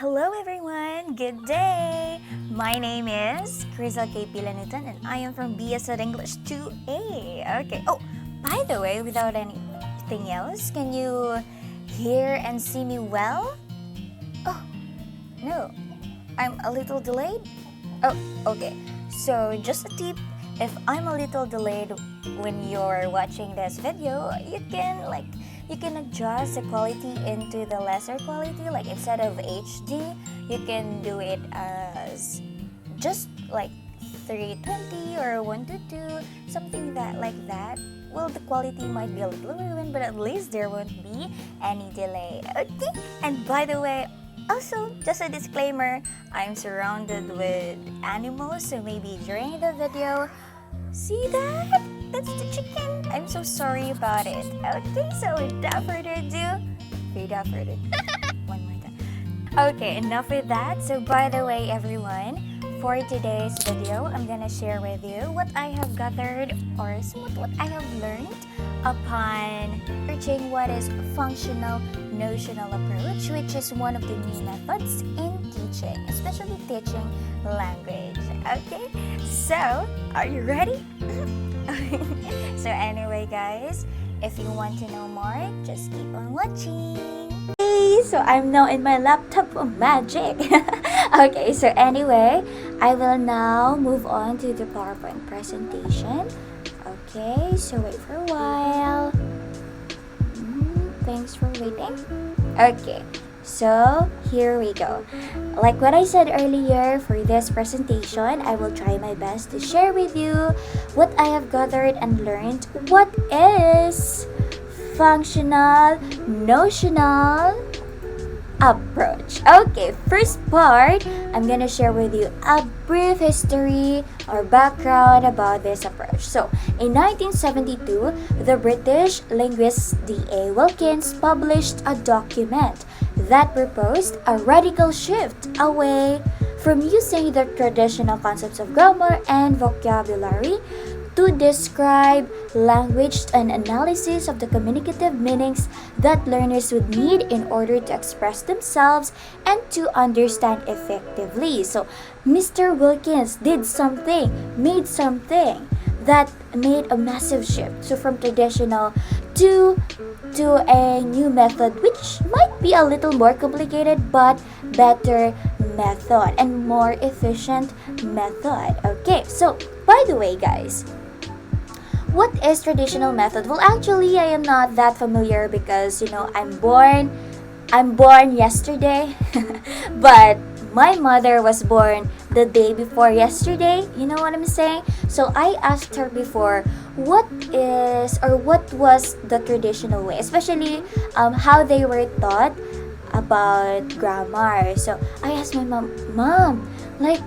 Hello everyone! Good day! My name is Khristle Kaye Lanutan and I am from BSed English 2A. Okay. Oh, by the way, without anything else, can you hear and see me well? Oh, no. I'm a little delayed? Oh, okay. So, just a tip. If I'm a little delayed when you're watching this video, you can adjust the quality into the lesser quality. Like instead of HD, you can do it as just like 320 or 122, something like that. Well, the quality might be a little ruined, but at least there won't be any delay. Okay? And by the way, also, just a disclaimer, I'm surrounded with animals, so maybe during the video, see that? That's the chicken. I'm so sorry about it. Okay, so without further ado, one more time. Okay, enough with that. So by the way, everyone, for today's video, I'm gonna share with you what I have gathered or somewhat what I have learned upon researching what is functional-notional approach, which is one of the new methods in teaching, especially teaching language. Okay, so are you ready? So anyway, guys, if you want to know more, just keep on watching. Hey, so I'm now in my laptop of magic. Okay, so anyway, I will now move on to the PowerPoint presentation. Okay, so wait for a while. Thanks for waiting. Okay, so here we go. Like what I said earlier, for this presentation, I will try my best to share with you what I have gathered and learned. What is functional-notional approach? Okay, first part, I'm gonna share with you a brief history or background about this approach. So, in 1972, the British linguist D.A. Wilkins published a document that proposed a radical shift away from using the traditional concepts of grammar and vocabulary to describe language and analysis of the communicative meanings that learners would need in order to express themselves and to understand effectively. So, Mr. Wilkins made something that made a massive shift. So, from traditional to a new method, which might be a little more complicated but better method and more efficient method. Okay, so by the way, guys, what is traditional method? Well, actually, I am not that familiar because I'm born yesterday, but my mother was born the day before yesterday. You know what I'm saying? So I asked her before what was the traditional way, especially how they were taught about grammar. So I asked my mom, like,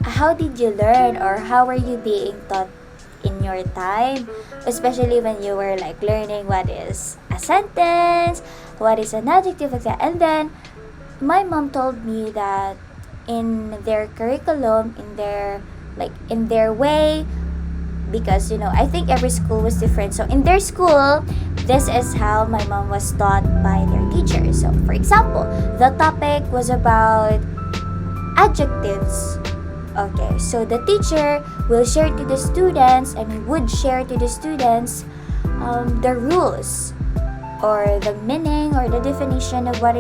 how did you learn or how are you being taught in your time, especially when you were like learning what is a sentence, what is an adjective, like that. And then my mom told me that in their curriculum, in their way, because I think every school was different. So in their school, this is how my mom was taught by their teacher. So for example, the topic was about adjectives. Okay, so the teacher would share to the students the rules or the meaning or the definition of what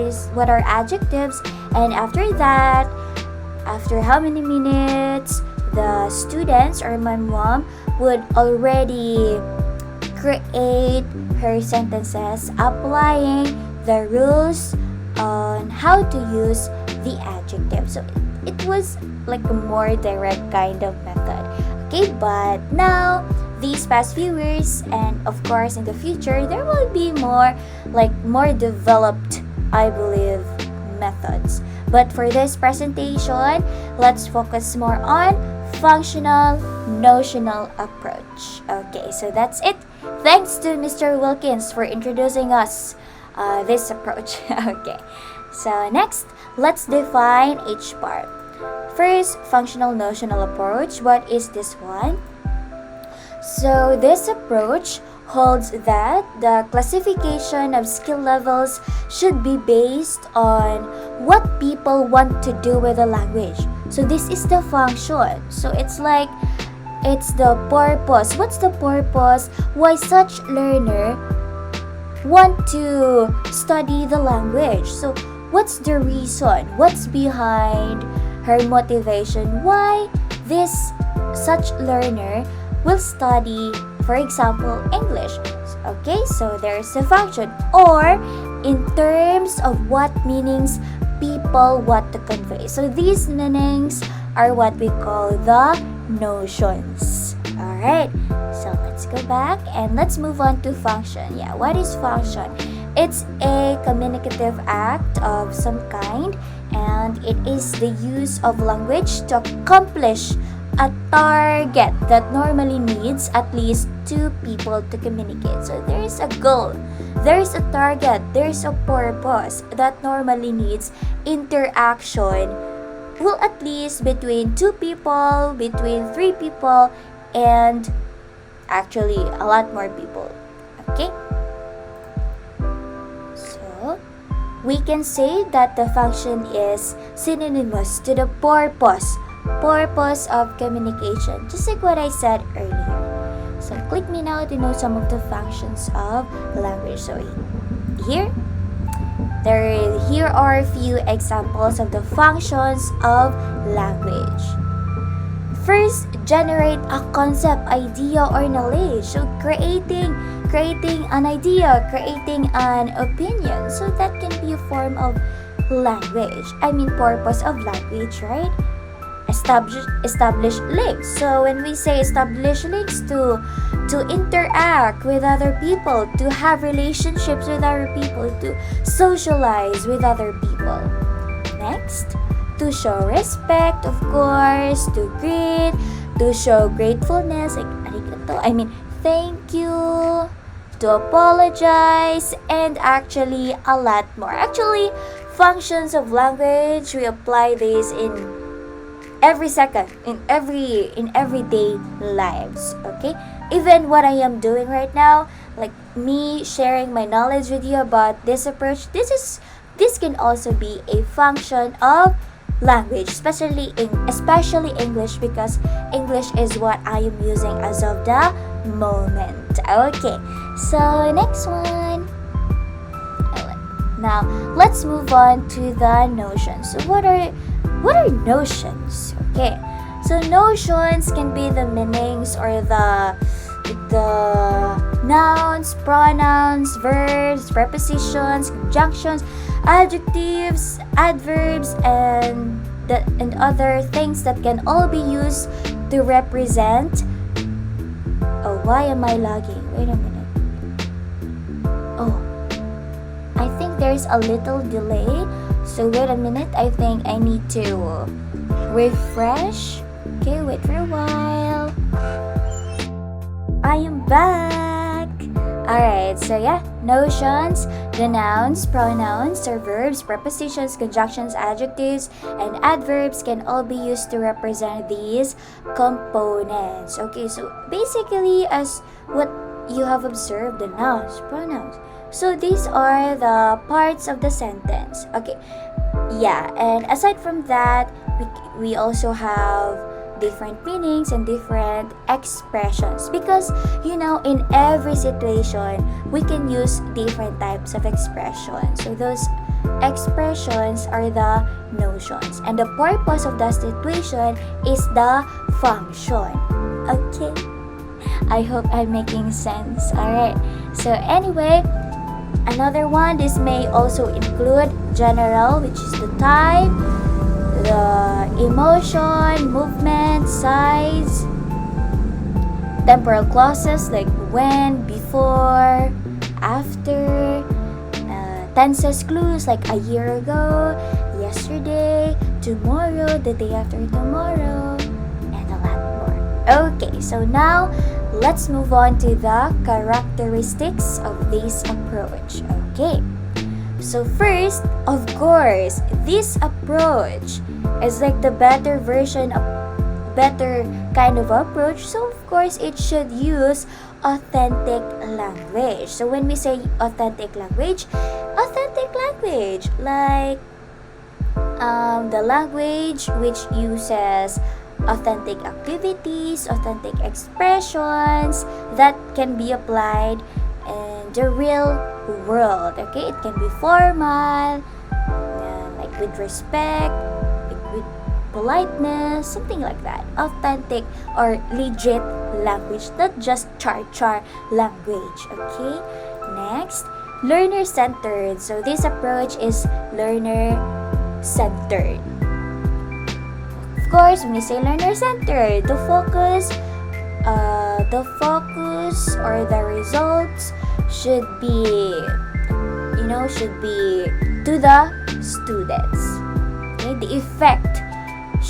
are adjectives, and after that, after how many minutes, the students or my mom would already create her sentences applying the rules on how to use the adjective. So it was like a more direct kind of method. Okay, but now, these past few years, and of course in the future, there will be more developed, I believe, methods. But for this presentation, let's focus more on functional-notional approach. Okay, so that's it. Thanks to Mr. Wilkins for introducing us this approach. Okay, so next, let's define each part. First, functional-notional approach. What is this one? So this approach holds that the classification of skill levels should be based on what people want to do with the language. So this is the function. So it's like it's the purpose. What's the purpose? Why such learner want to study the language? So what's the reason? What's behind her motivation? Why this such learner will study, for example, English? Okay, so there's a function. Or in terms of what meanings people want to convey. So these meanings are what we call the notions. Alright, so let's go back and let's move on to function. Yeah, what is function? It's a communicative act of some kind, and it is the use of language to accomplish a target that normally needs at least two people to communicate. So there is a goal, there is a target, there is a purpose that normally needs interaction, well, at least between two people, between three people, and actually a lot more people. Okay? So we can say that the function is synonymous to the purpose of communication, just like what I said earlier. So click me now to know some of the functions of language. So here are a few examples of the functions of language. First, generate a concept, idea, or knowledge. So creating an idea, creating an opinion. So that can be a form of language. I mean, purpose of language, right? Establish links. So when we say establish links, to interact with other people, to have relationships with other people, to socialize with other people. Next, to show respect, of course, to greet, to show gratefulness, like arigato, I mean thank you, to apologize, and actually a lot more. Actually, functions of language, we apply this in every second, in everyday lives. Okay, even what I am doing right now, like me sharing my knowledge with you about this approach, this can also be a function of language, especially English, because English is what I am using as of the moment. Okay, so next one. Now let's move on to the notions. So what are notions? Okay, so notions can be the meanings or the nouns, pronouns, verbs, prepositions, conjunctions, adjectives, adverbs, and other things that can all be used to represent. Oh, why am I lagging? Wait a minute. Oh, I think there's a little delay. So wait a minute. I think I need to refresh. Okay, wait for a while. I am back. Alright, so yeah, notions, the nouns, pronouns, or verbs, prepositions, conjunctions, adjectives, and adverbs can all be used to represent these components. Okay, so basically as what you have observed, the nouns, pronouns. So these are the parts of the sentence. Okay, yeah, and aside from that, we also have different meanings and different expressions, because in every situation we can use different types of expressions. So those expressions are the notions, and the purpose of the situation is the function. Okay, I hope I'm making sense. Alright, so anyway, another one, this may also include general, which is the type, the emotion, movement, size, temporal clauses like when, before, after, tenses clues like a year ago, yesterday, tomorrow, the day after tomorrow, and a lot more. Okay, so now let's move on to the characteristics of this approach. Okay, so first, of course, this approach is like the better version of better kind of approach. So of course, it should use authentic language. So when we say authentic language, like the language which uses authentic activities, authentic expressions that can be applied in the real world. Okay, it can be formal, like with respect, with politeness, something like that. Authentic or legit language, not just char language. Okay, next, learner-centered. So this approach is learner-centered. Of course, when we say learner-centered, the focus or the results should be to the students. Okay, the effect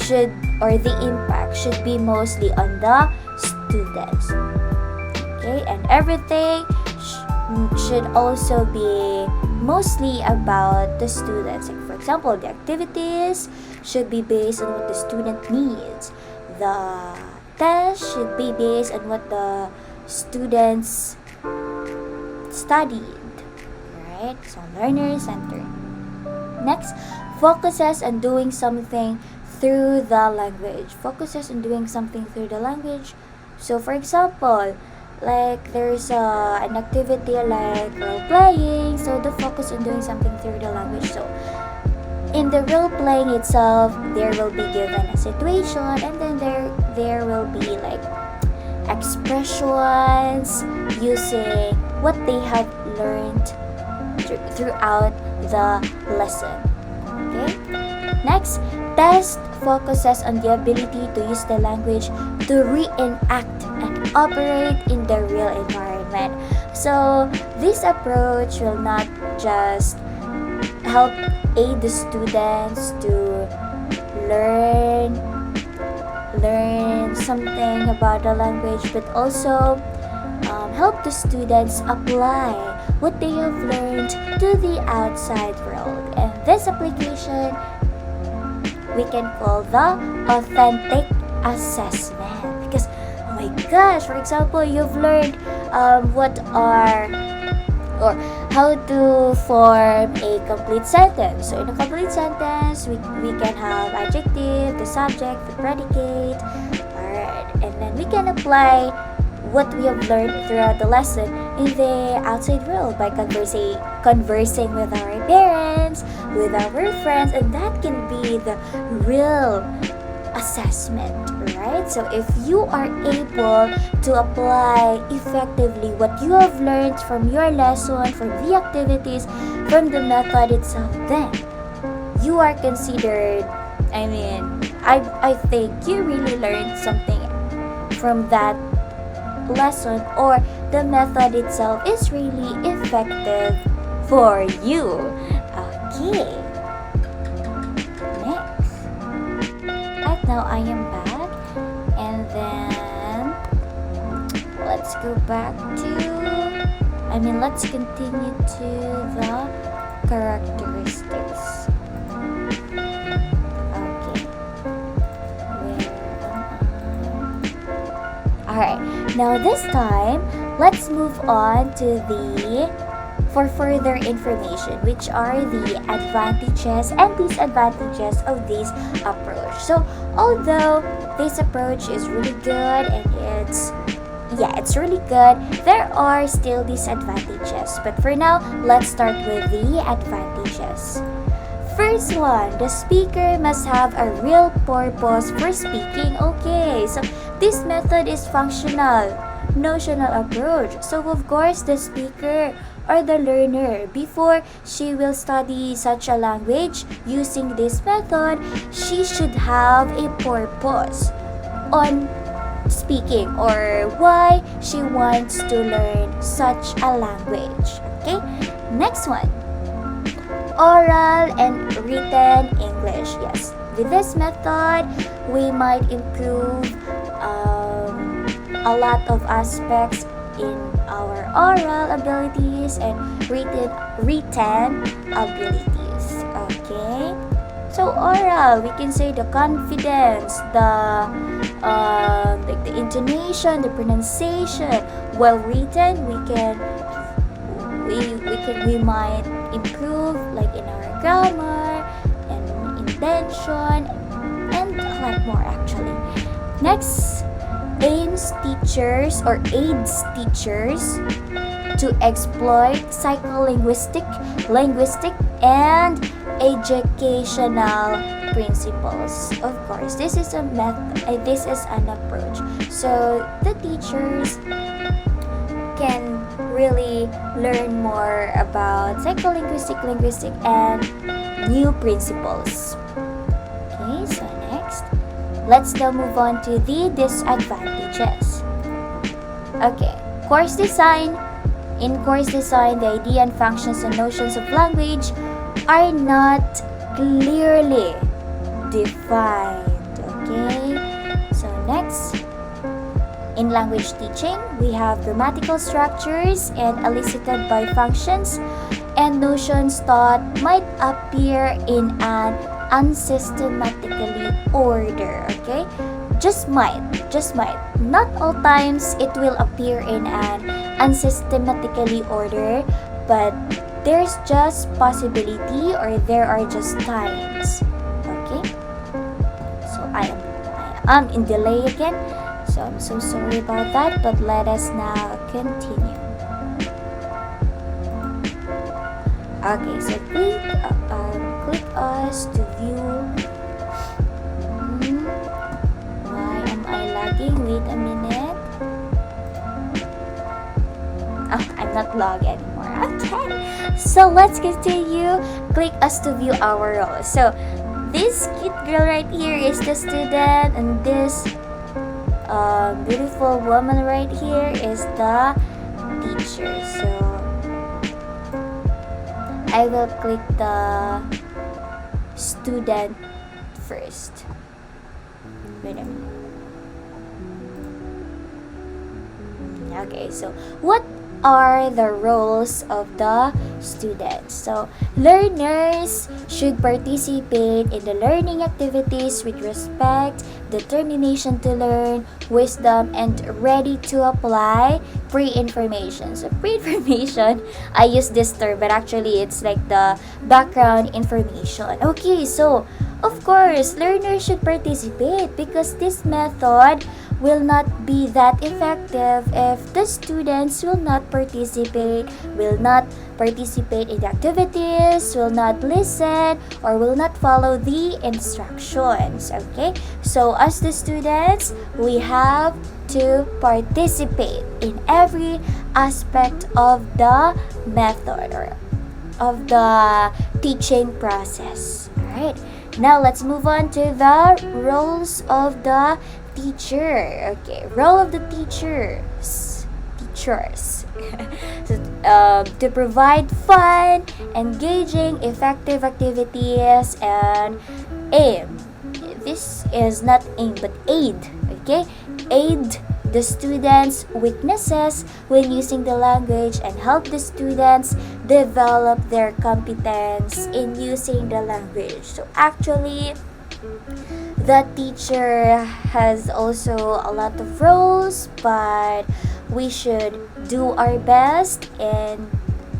the impact should be mostly on the students. Okay, and everything should also be mostly about the students. Like for example, the activities should be based on what the student needs. The test should be based on what the students studied. Right? So learner-centered. Next, focuses on doing something through the language. So for example, like there's an activity like role playing, so the focus on doing something through the language. So in the role playing itself, there will be given a situation, and then there will be like expressions using what they have learned throughout the lesson. Okay. Next, test focuses on the ability to use the language to reenact and operate in the real environment. So this approach will not just help aid the students to learn something about the language, but also help the students apply what they have learned to the outside world. And this application we can call the authentic assessment, because oh my gosh, for example, you've learned how to form a complete sentence. So in a complete sentence, we can have adjective, the subject, the predicate. Alright, and then we can apply what we have learned throughout the lesson in the outside world by conversing with our parents, with our friends, and that can be the real assessment, right? So if you are able to apply effectively what you have learned from your lesson, from the activities, from the method itself, then you are considered, I think you really learned something from that lesson, or the method itself is really effective for you. Okay. Next. Right now I am back, and then let's continue to the characteristics. Alright, now this time, let's move on to for further information, which are the advantages and disadvantages of this approach. So, although this approach is really good and it's really good, there are still disadvantages. But for now, let's start with the advantages. First one, the speaker must have a real purpose for speaking. Okay, so this method is functional-notional approach. So of course, the speaker or the learner, before she will study such a language using this method, she should have a purpose on speaking or why she wants to learn such a language. Okay, next one. Oral and written English. Yes, with this method, we might improve a lot of aspects in our oral abilities and written abilities. Okay, so oral, we can say the confidence, the like the intonation, the pronunciation. Well written, we might improve like in our grammar and intention and a lot more actually. Next, aids teachers to exploit psycholinguistic, linguistic, and educational principles. Of course, this is a method. This is an approach. So the teachers can really learn more about psycholinguistic, linguistic, and new principles. Okay, so next, let's now move on to the disadvantages. Okay, course design. In course design, the idea and functions and notions of language are not clearly defined. Okay, so next, in language teaching, we have grammatical structures and elicited by functions and notions that might appear in an unsystematically order. Okay, just might. Not all times it will appear in an unsystematically order, but there's just possibility, or there are just times. Okay, so I am in delay again, so I'm so sorry about that, but let us now continue. Okay, so click us to view. Why am I lagging? Wait a minute. I'm not logged anymore. Okay, so let's continue. Click us to view our roles. So this cute girl right here is the student, and this beautiful woman right here is the teacher. So I will click the student first. Wait a minute. Okay, so what are the roles of the students? So learners should participate in the learning activities with respect, determination to learn, wisdom, and ready to apply pre-information. So pre-information, I use this term, but actually it's like the background information. Okay, so of course, learners should participate because this method will not be that effective if the students will not participate in the activities, will not listen, or will not follow the instructions. Okay, so as the students, we have to participate in every aspect of the method or of the teaching process. Alright, now let's move on to the roles of the teacher. Okay, role of the teachers. To provide fun, engaging, effective activities, and aim. This is not aim but aid. Okay, aid the students' weaknesses when using the language and help the students develop their competence in using the language. So actually, the teacher has also a lot of roles, but we should do our best in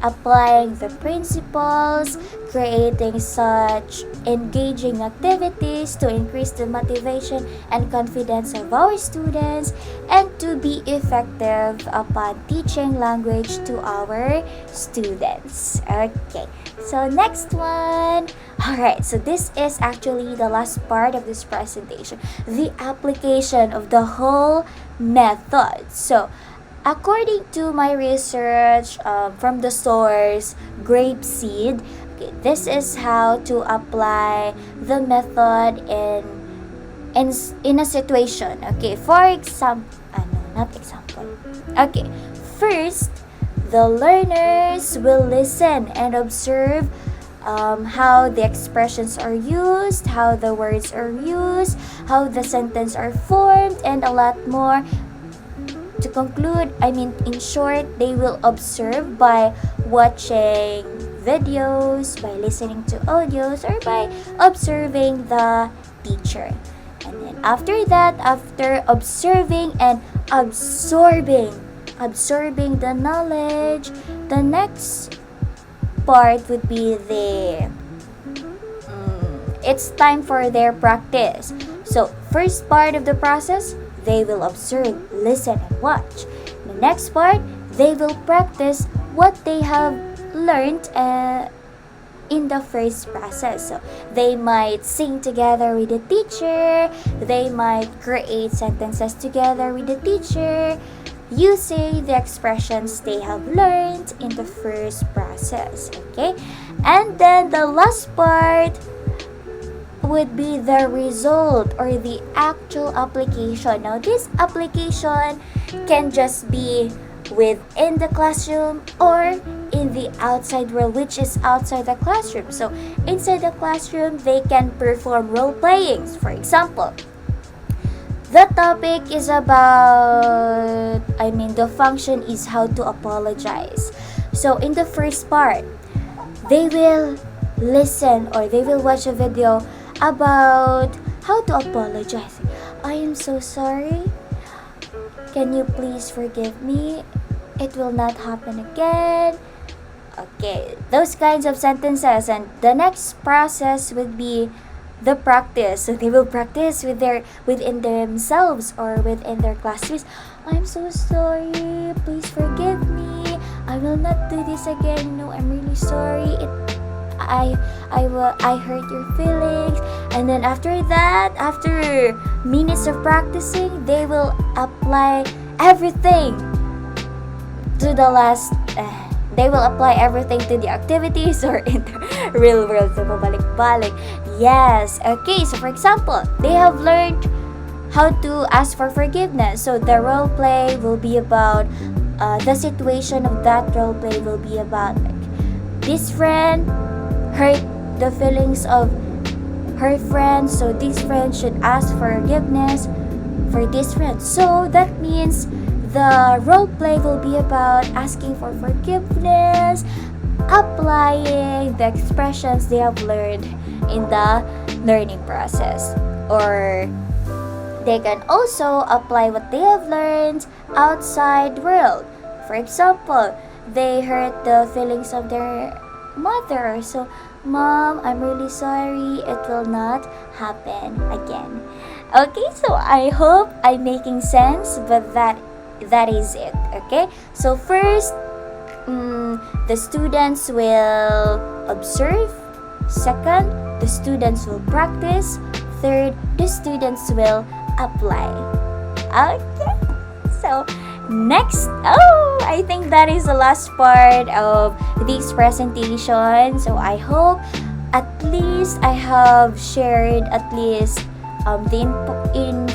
applying the principles, creating such engaging activities to increase the motivation and confidence of our students, and to be effective upon teaching language to our students. Okay, so next one. Alright, so this is actually the last part of this presentation, the application of the whole method. So according to my research from the source Grapeseed, okay, this is how to apply the method in a situation. Okay, for example, not example. Okay, first, the learners will listen and observe how the expressions are used, how the words are used, how the sentence are formed, and a lot more. To conclude, in short, they will observe by watching videos, by listening to audios, or by observing the teacher. And then after that, after observing and absorbing the knowledge, the next part would be it's time for their practice. So first part of the process, they will observe, listen, and watch. The next part, they will practice what they have learned in the first process. So they might sing together with the teacher, they might create sentences together with the teacher, using the expressions they have learned in the first process. Okay? And then the last part would be the result or the actual application. Now, this application can just be within the classroom or in the outside world, which is outside the classroom. So, inside the classroom, they can perform role playings. For example, the topic is about, the function is how to apologize. So, in the first part, they will listen or they will watch a video about how to apologize. I am so sorry. Can you please forgive me? It will not happen again. Okay, those kinds of sentences. And the next process would be the practice. So they will practice within themselves or within their classmates. I'm so sorry. Please forgive me. I will not do this again. No, I'm really sorry. I hurt your feelings. And then after that, after minutes of practicing, they will apply everything to the last they will apply everything to the activities or in the real world. So pabalik-balik. Yes. Okay, so for example, they have learned how to ask for forgiveness. So the role play will be about the situation of that role play will be about this friend hurt the feelings of her friend, so this friend should ask forgiveness for this friend. So that means the role play will be about asking for forgiveness, applying the expressions they have learned in the learning process. Or they can also apply what they have learned outside world. For example, they hurt the feelings of their mother. So, Mom, I'm really sorry. It will not happen again. Okay, so I hope I'm making sense, but that is it. Okay, so first, the students will observe. Second, the students will practice. Third, the students will apply. Okay, so next, I think that is the last part of this presentation. So I hope at least I have shared at least the important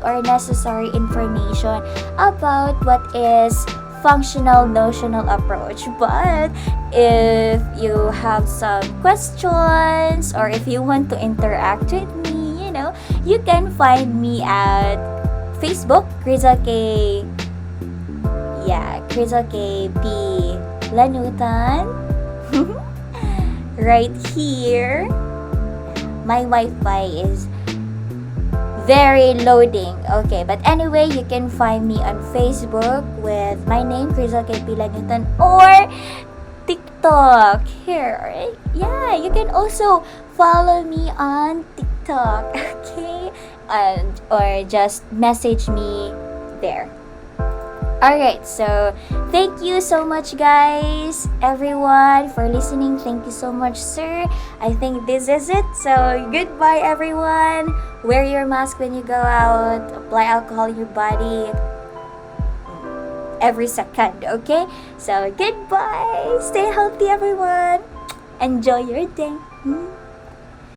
or necessary information about what is functional-notional approach. But if you have some questions or if you want to interact with me, you can find me at Facebook, Khristle Kaye. Yeah, Khristle Kaye B. Lanutan. Right here. My Wi-Fi is very loading. Okay, but anyway, you can find me on Facebook with my name, Khristle Kaye B. Lanutan, or TikTok. Here, right? Yeah, you can also follow me on TikTok. Okay? Or just message me there. Alright, so thank you so much, guys, everyone, for listening. Thank you so much, sir. I think this is it. So goodbye, everyone. Wear your mask when you go out. Apply alcohol in your body every second, okay? So goodbye. Stay healthy, everyone. Enjoy your day.